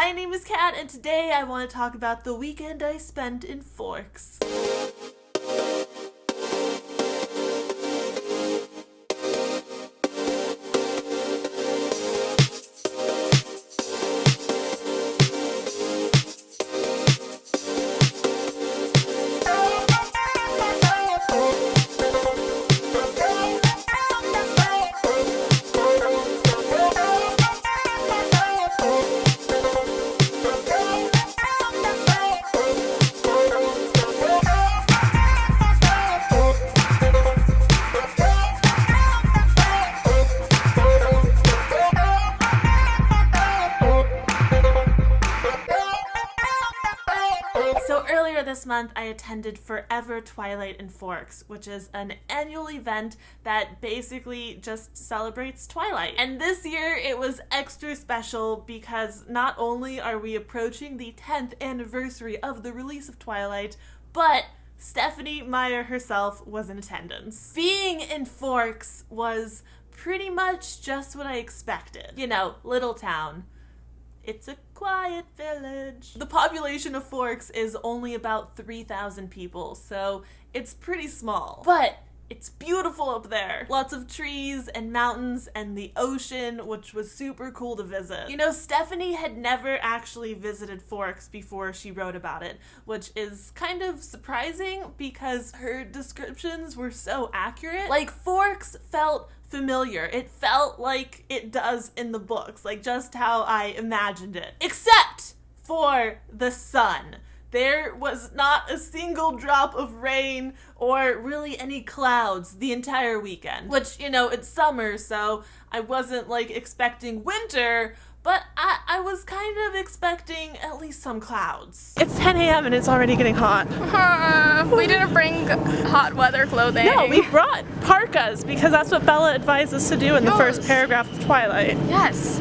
my name is Kat, and today I want to talk about the weekend I spent in Forks. So earlier this month, I attended Forever Twilight in Forks, which is an annual event that basically just celebrates Twilight. And this year, it was extra special because not only are we approaching the 10th anniversary of the release of Twilight, but Stephenie Meyer herself was in attendance. Being in Forks was pretty much just what I expected. You know, little town. It's a quiet village. The population of Forks is only about 3,000 people, so it's pretty small. But it's beautiful up there. Lots of trees and mountains and the ocean, which was super cool to visit. You know, Stephenie had never actually visited Forks before she wrote about it, which is kind of surprising because her descriptions were so accurate. Like, Forks felt familiar. It felt like it does in the books, like just how I imagined it. Except for the sun. There was not a single drop of rain or really any clouds the entire weekend. Which, you know, it's summer, so I wasn't like expecting winter, but I was kind of expecting at least some clouds. It's 10 a.m. and it's already getting hot. We didn't bring hot weather clothing. No, we brought parkas because that's what Bella advised us to do in the first paragraph of Twilight. Yes.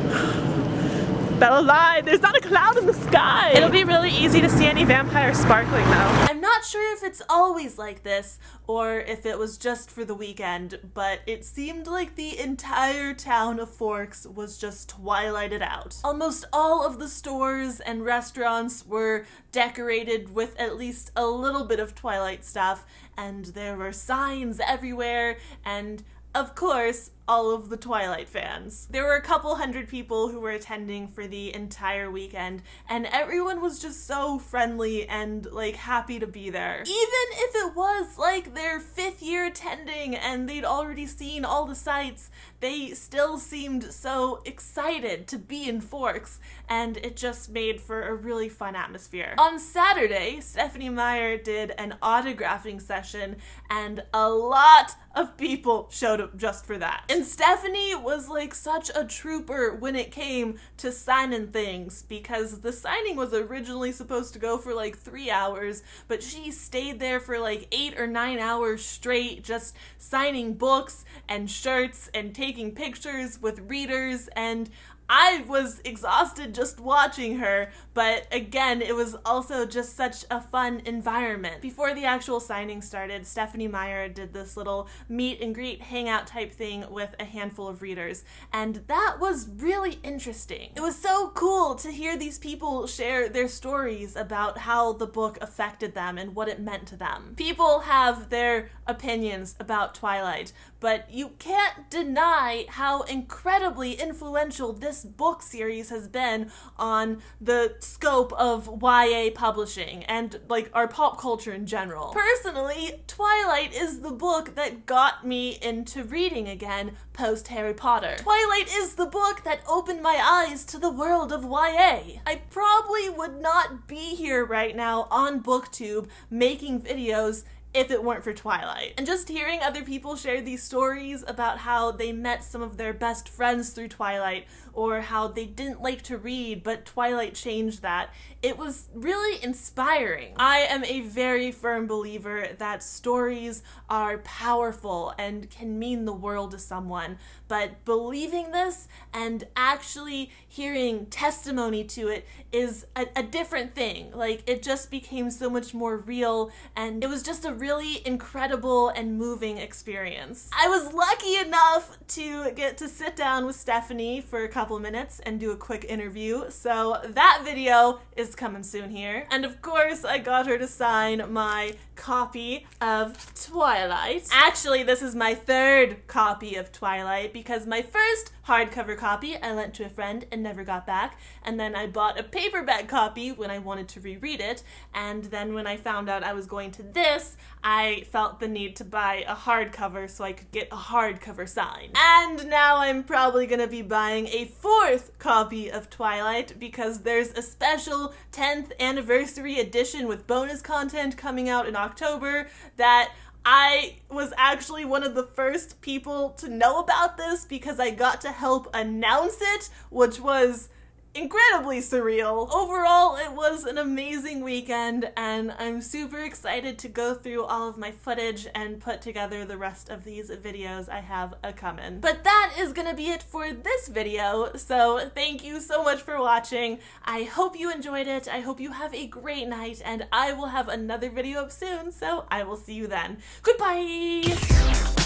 Bella lied. There's not a cloud in the sky. It'll be really easy to see any vampire sparkling though. I'm not sure if it's always like this or if it was just for the weekend, but it seemed like the entire town of Forks was just twilighted out. Almost all of the stores and restaurants were decorated with at least a little bit of Twilight stuff, and there were signs everywhere, and of course, all of the Twilight fans. There were a couple hundred people who were attending for the entire weekend, and everyone was just so friendly and, like, happy to be there. Even if it was, like, their 5th year attending and they'd already seen all the sights, they still seemed so excited to be in Forks, and it just made for a really fun atmosphere. On Saturday, Stephenie Meyer did an autographing session, and a lot of people showed up just for that. And Stephenie was like such a trooper when it came to signing things, because the signing was originally supposed to go for like 3 hours, but she stayed there for like 8 or 9 hours straight, just signing books and shirts and taking pictures with readers, and I was exhausted just watching her, but again, it was also just such a fun environment. Before the actual signing started, Stephenie Meyer did this little meet and greet hangout type thing with a handful of readers, and that was really interesting. It was so cool to hear these people share their stories about how the book affected them and what it meant to them. People have their opinions about Twilight, but you can't deny how incredibly influential this book series has been on the scope of YA publishing and like our pop culture in general. Personally, Twilight is the book that got me into reading again post Harry Potter. Twilight is the book that opened my eyes to the world of YA. I probably would not be here right now on BookTube making videos if it weren't for Twilight. And just hearing other people share these stories about how they met some of their best friends through Twilight, or how they didn't like to read but Twilight changed that, it was really inspiring. I am a very firm believer that stories are powerful and can mean the world to someone, but believing this and actually hearing testimony to it is a different thing. Like, it just became so much more real, and it was just a really incredible and moving experience. I was lucky enough to get to sit down with Stephenie for a couple couple minutes and do a quick interview, so that video is coming soon here. And of course, I got her to sign my copy of Twilight. Actually, this is my third copy of Twilight because my first hardcover copy I lent to a friend and never got back, and then I bought a paperback copy when I wanted to reread it, and then when I found out I was going to this, I felt the need to buy a hardcover so I could get a hardcover sign. And now I'm probably gonna be buying a fourth copy of Twilight because there's a special 10th anniversary edition with bonus content coming out in October that I was actually one of the first people to know about this because I got to help announce it, which was incredibly surreal. Overall, it was an amazing weekend, and I'm super excited to go through all of my footage and put together the rest of these videos I have a-comin'. But that is gonna be it for this video, so thank you so much for watching. I hope you enjoyed it, I hope you have a great night, and I will have another video up soon, so I will see you then. Goodbye!